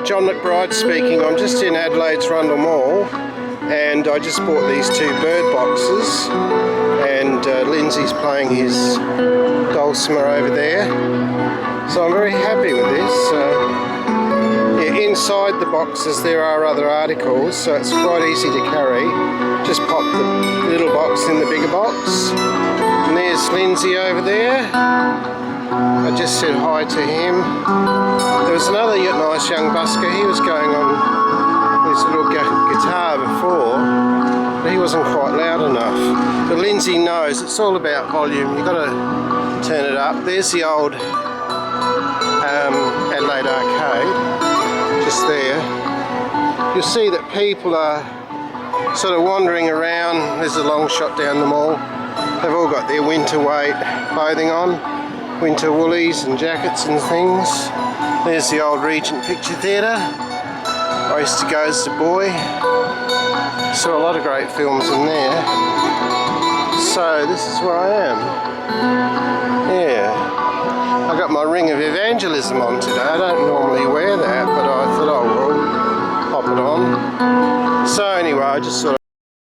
John McBride speaking. I'm just in Adelaide's Rundle Mall and I just bought these two bird boxes, and Lindsay's playing his dulcimer over there, so I'm very happy with this. Yeah, inside the boxes there are other articles, so it's quite easy to carry. Just pop the little box in the bigger box, and there's Lindsay over there. I just said hi to him. There was another nice young busker. He was going on his little guitar before, but he wasn't quite loud enough. But Lindsay knows it's all about volume. You've got to turn it up. There's the old Adelaide Arcade, just there. You'll see that people are sort of wandering around. There's a long shot down the mall. They've all got their winter weight clothing on. Winter woolies and jackets and things. There's the old Regent Picture Theatre. I used to go as a boy. Saw a lot of great films in there. So this is where I am. Yeah. I got my ring of evangelism on today. I don't normally wear that, but I thought, oh well, pop it on. So anyway, I just sort of